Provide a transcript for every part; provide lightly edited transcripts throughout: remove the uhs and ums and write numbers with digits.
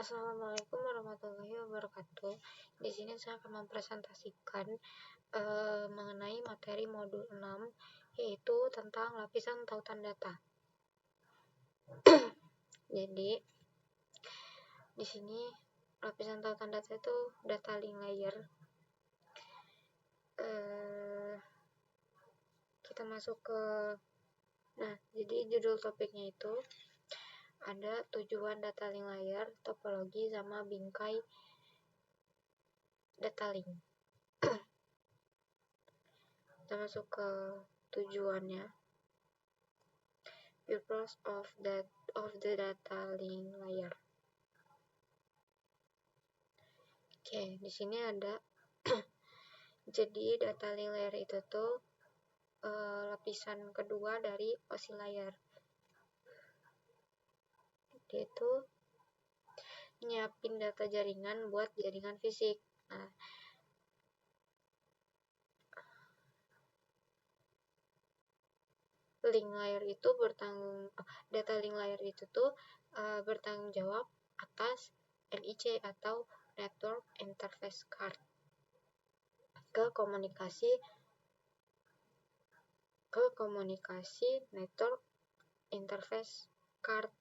Assalamualaikum warahmatullahi wabarakatuh. Di sini saya akan mempresentasikan mengenai materi modul 6, yaitu tentang lapisan tautan data. Jadi, di sini lapisan tautan data itu data link layer. Kita masuk ke jadi judul topiknya itu ada tujuan data link layer, topologi, sama bingkai data link. Kita masuk ke tujuannya. Purpose of the data link layer. Oke, di sini ada jadi data link layer itu tuh lapisan kedua dari OSI layer. Dia itu nyiapin data jaringan buat jaringan fisik. Nah, data link layer itu tuh bertanggung jawab atas NIC atau Network Interface Card ke komunikasi Network Interface Card.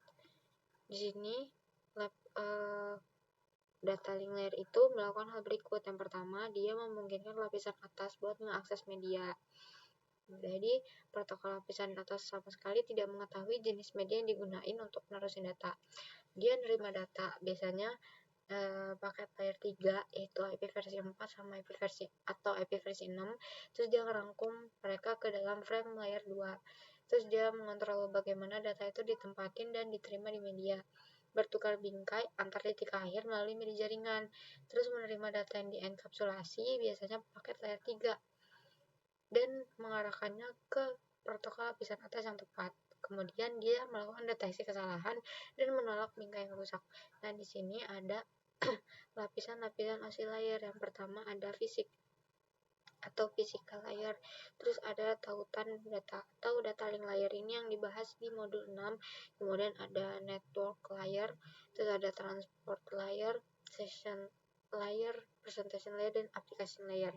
Di sini data link layer itu melakukan hal berikut. Yang pertama, dia memungkinkan lapisan atas buat mengakses media. Jadi, protokol lapisan atas sama sekali tidak mengetahui jenis media yang digunain untuk menerusin data. Dia nerima data, biasanya paket layer 3, yaitu IP versi 4 sama IP versi 6. Terus dia ngerangkum mereka ke dalam frame layer 2. Terus dia mengontrol bagaimana data itu ditempatin dan diterima di media. Bertukar bingkai antar titik akhir melalui media jaringan. Terus menerima data yang dienkapsulasi, biasanya paket layer 3. Dan mengarahkannya ke protokol lapisan atas yang tepat. Kemudian dia melakukan deteksi kesalahan dan menolak bingkai yang rusak. Nah, di sini ada lapisan-lapisan OSI layer. Yang pertama ada fisik atau physical layer. Terus ada tautan data atau data link layer, ini yang dibahas di modul 6. Kemudian ada network layer, terus ada transport layer, session layer, presentation layer, dan application layer.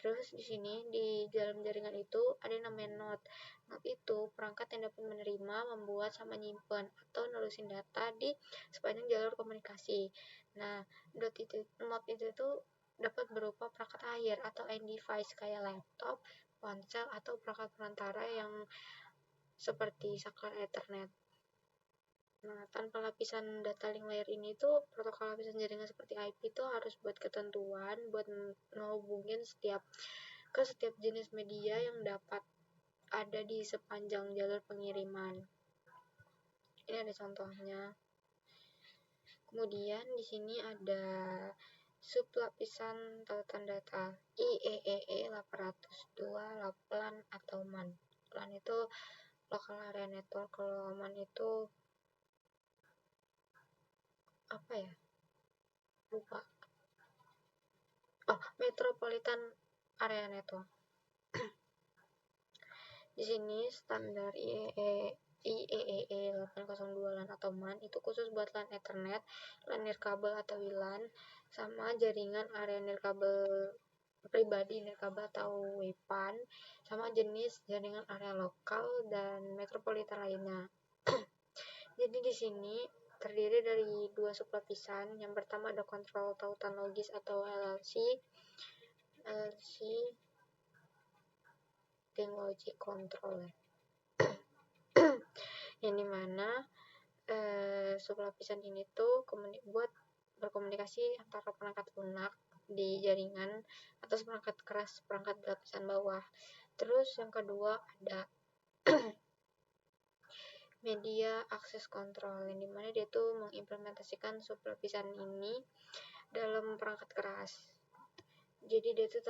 Terus di sini di dalam jaringan itu ada yang namanya node. Node itu perangkat yang dapat menerima, membuat, sama nyimpen atau nerusin data di sepanjang jalur komunikasi. Nah, node itu tuh dapat berupa perangkat akhir atau end device kayak laptop, ponsel, atau perangkat perantara yang seperti saklar Ethernet. Nah, tanpa lapisan data link layer ini tuh protokol lapisan jaringan seperti IP itu harus buat ketentuan buat ngehubungin ke setiap jenis media yang dapat ada di sepanjang jalur pengiriman. Ini ada contohnya. Kemudian di sini ada sub lapisan tautan data IEEE 802 LAN atau MAN. LAN itu local area network, kalau MAN itu apa ya? Lupa. Metropolitan area network. Di sini standar IEEE 802 LAN atau MAN itu khusus buat LAN Ethernet, LAN nirkabel atau WLAN, sama jaringan area nirkabel pribadi, nirkabel atau WPAN, sama jenis jaringan area lokal dan metropolitan lainnya. Jadi di sini terdiri dari dua sublapisan. Yang pertama ada kontrol tautan logis atau LLC Link Logic Control. Yang dimana sublapisan ini tuh buat berkomunikasi antara perangkat lunak di jaringan atas perangkat keras, perangkat lapisan bawah. Terus yang kedua ada media access control, yang dimana dia tuh mengimplementasikan sublapisan ini dalam perangkat keras. Jadi dia tuh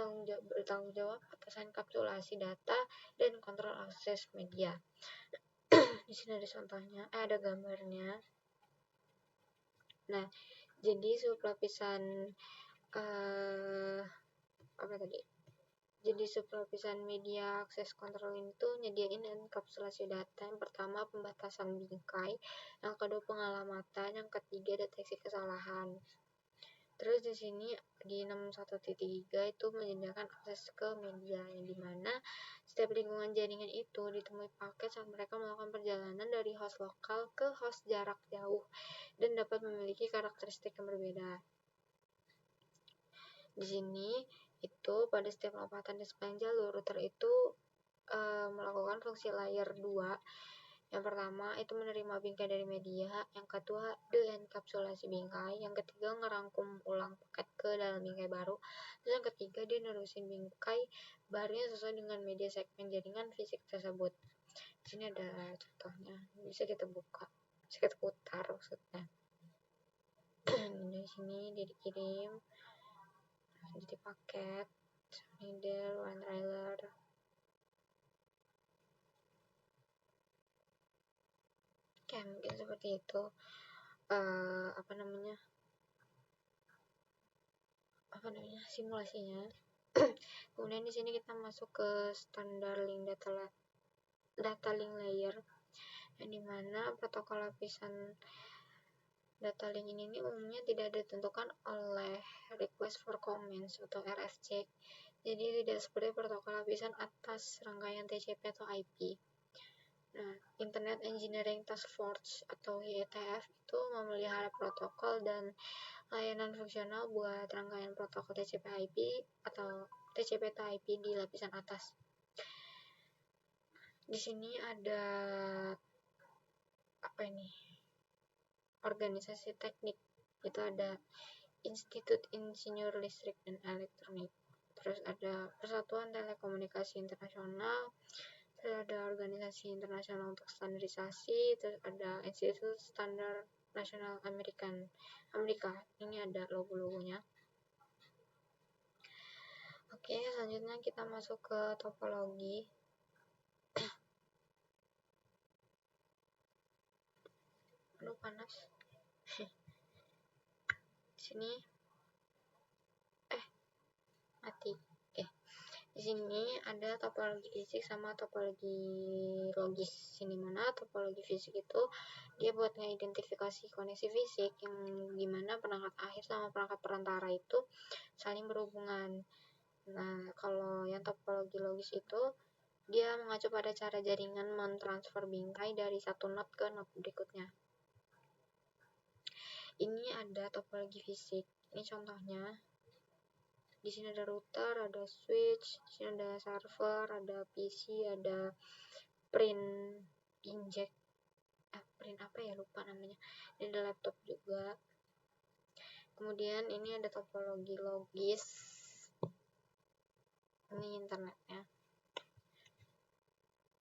bertanggung jawab atas enkapsulasi data dan kontrol akses media. Di sini ada contohnya, ada gambarnya. Nah, jadi sublapisan Jadi sublapisan media akses kontrol ini tuh nyediain enkapsulasi data. Yang pertama pembatasan bingkai, yang kedua pengalamatan, yang ketiga deteksi kesalahan. Terus di sini di 61.3 itu menyediakan akses ke media, yang dimana setiap lingkungan jaringan itu ditemui paket saat mereka melakukan perjalanan dari host lokal ke host jarak jauh dan dapat memiliki karakteristik yang berbeda. Di sini itu pada setiap lompatan di sepanjang jalur router itu melakukan fungsi layer 2. Yang pertama itu menerima bingkai dari media, yang kedua denkapsulasi bingkai, yang ketiga ngerangkum ulang paket ke dalam bingkai baru, terus yang ketiga dia nerusin bingkai barunya sesuai dengan media segmen jaringan fisik tersebut. Di sini ada contohnya, bisa kita buka, bisa kita putar maksudnya. Di sini dia dikirim jadi paket middle one trailer. Oke, mungkin seperti itu simulasinya. Kemudian di sini kita masuk ke standar link data link layer, yang dimana protokol lapisan data link ini umumnya tidak ditentukan oleh request for comments atau RFC. Jadi tidak seperti protokol lapisan atas rangkaian TCP atau IP. Nah, Internet Engineering Task Force atau IETF itu memelihara protokol dan layanan fungsional buat rangkaian protokol TCP/IP atau TCP/IP di lapisan atas. Di sini ada organisasi teknik, itu ada Institut Insinyur Listrik dan Elektronik, terus ada Persatuan Telekomunikasi Internasional, terus ada Organisasi Internasional untuk Standarisasi, terus ada Institut Standar Nasional Amerika. Ini ada logo-logonya. Oke, selanjutnya kita masuk ke topologi. Aduh, panas. Di sini mati. Di sini ada topologi fisik sama topologi logis. Ini mana topologi fisik itu dia buat mengidentifikasi koneksi fisik yang gimana perangkat akhir sama perangkat perantara itu saling berhubungan. Nah, kalau yang topologi logis itu dia mengacu pada cara jaringan mentransfer bingkai dari satu node ke node berikutnya. Ini ada topologi fisik. Ini contohnya. Di sini ada router, ada switch, di sini ada server, ada PC, ada print inject. Print apa ya, lupa namanya. Ini ada laptop juga. Kemudian ini ada topologi logis. Ini internetnya.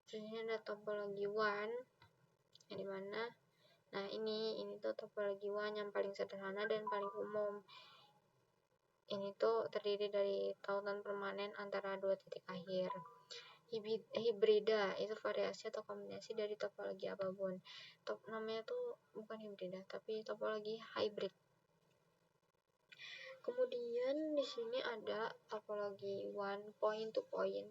Terus ini ada topologi WAN, yang dimana ini tuh topologi WAN yang paling sederhana dan paling umum. Ini tuh terdiri dari tautan permanen antara dua titik akhir. Hibrida itu variasi atau kombinasi dari topologi apapun. Namanya tuh bukan hibrida, tapi topologi hybrid. Kemudian di sini ada topologi one point to point,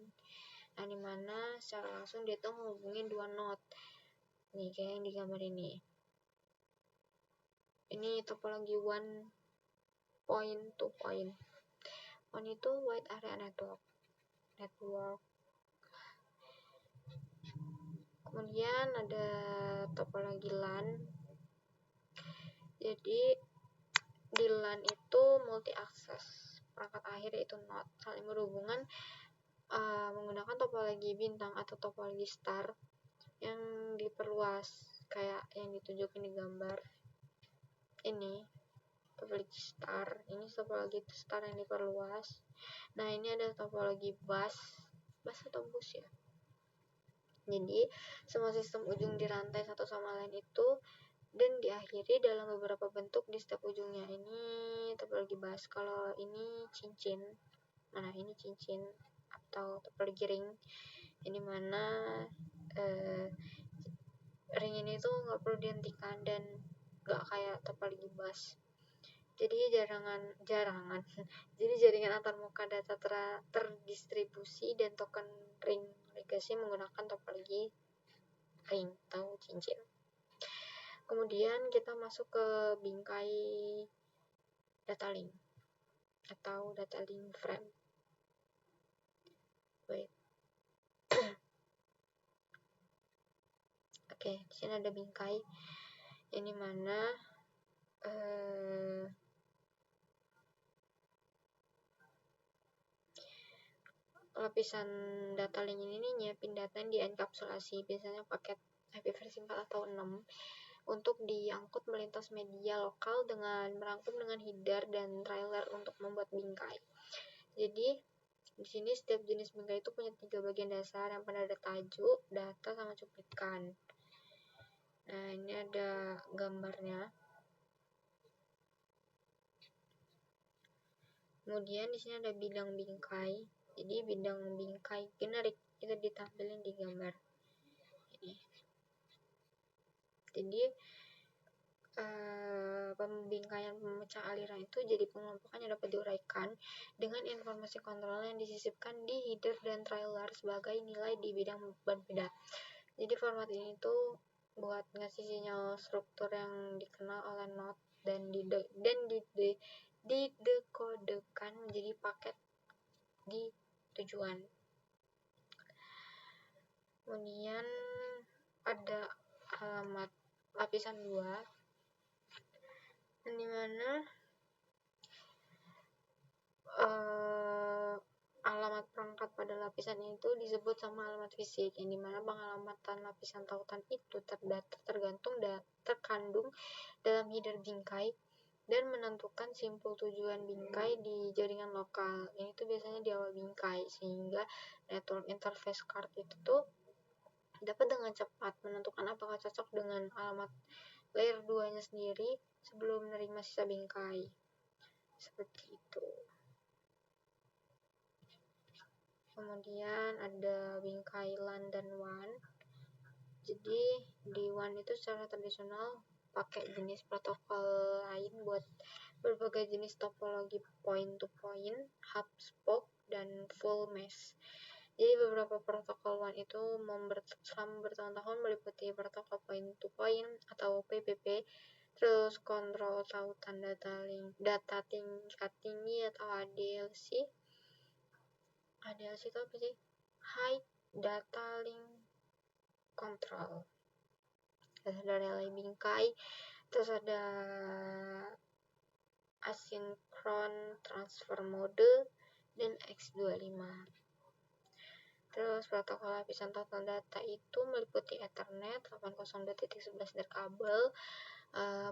yang dimana secara langsung dia tuh menghubungin dua node. Nih kayak yang di gambar ini. Ini topologi one point to point. One itu wide area network. Kemudian ada topologi LAN. Jadi di LAN itu multi akses, perangkat akhir yaitu node saling berhubungan menggunakan topologi bintang atau topologi star yang diperluas kayak yang ditunjukin di gambar ini. Topologi star, ini topologi star yang diperluas. Nah, ini ada topologi bus atau bus ya. Jadi semua sistem ujung di rantai satu sama lain itu dan diakhiri dalam beberapa bentuk di setiap ujungnya. Ini topologi bus. Kalau ini cincin, ini cincin atau topologi ring, ini mana ring ini tuh nggak perlu dihentikan dan nggak kayak topologi bus. Jadi jadi jaringan antarmuka data terdistribusi dan token ring legasi menggunakan topologi ring atau cincin. Kemudian kita masuk ke bingkai data link atau data link frame. Oke, di sini ada bingkai. Ini mana lapisan data link ini nyiapin data yang dienkapsulasi, biasanya paket IP versi 4 atau 6 untuk diangkut melintas media lokal dengan merangkum dengan header dan trailer untuk membuat bingkai. Jadi di sini setiap jenis bingkai itu punya 3 bagian dasar, yang pada ada tajuk, data, sama cuplikan. Nah, ini ada gambarnya. Kemudian di sini ada bidang bingkai. Jadi bidang bingkai generik itu ditampilin di gambar ini. Jadi pembingkaian pemecah aliran itu jadi pengelompokannya dapat diuraikan dengan informasi kontrol yang disisipkan di header dan trailer sebagai nilai di bidang berbeda. Jadi format ini tuh buat ngasih sinyal struktur yang dikenal oleh node dan didekodekan menjadi paket di tujuan. Kemudian ada alamat lapisan 2, di mana alamat perangkat pada lapisan itu disebut sama alamat fisik, yang dimana pengalamatan lapisan tautan itu terkandung dalam header bingkai dan menentukan simpul tujuan bingkai di jaringan lokal. Ini tuh biasanya di awal bingkai, sehingga network interface card itu tuh dapat dengan cepat menentukan apakah cocok dengan alamat layer 2-nya sendiri sebelum menerima sisa bingkai. Seperti itu. Kemudian ada bingkai LAN dan WAN. Jadi di WAN itu secara tradisional pakai jenis protokol lain buat berbagai jenis topologi point to point, hub spoke, dan full mesh. Jadi beberapa protokol WAN itu selama bertahun-tahun meliputi protokol point to point atau PPP, terus kontrol tautan data tingkat tinggi atau ADLC. ADLC itu apa sih? High Data Link Control. Terus ada relay bingkai, terus ada asynchron transfer mode dan X25. Terus protokol lapisan tautan data itu meliputi Ethernet 802.11 kabel,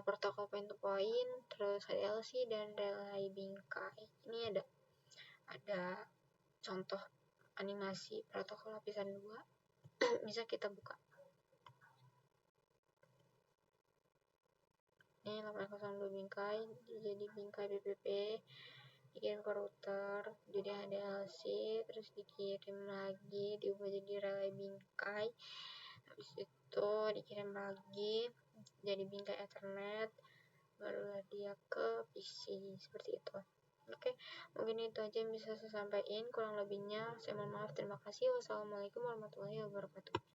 protokol point to point, terus ADLC dan relay bingkai. Ini ada contoh animasi protokol lapisan 2. Bisa kita buka. Ini 802 bingkai, jadi bingkai BPP dikirim ke router, jadi ADLC, terus dikirim lagi, diubah jadi relay bingkai, habis itu dikirim lagi jadi bingkai Ethernet, barulah dia ke PC, seperti itu. Oke, mungkin itu aja yang bisa saya sampaikan. Kurang lebihnya saya mohon maaf. Terima kasih. Wassalamualaikum warahmatullahi wabarakatuh.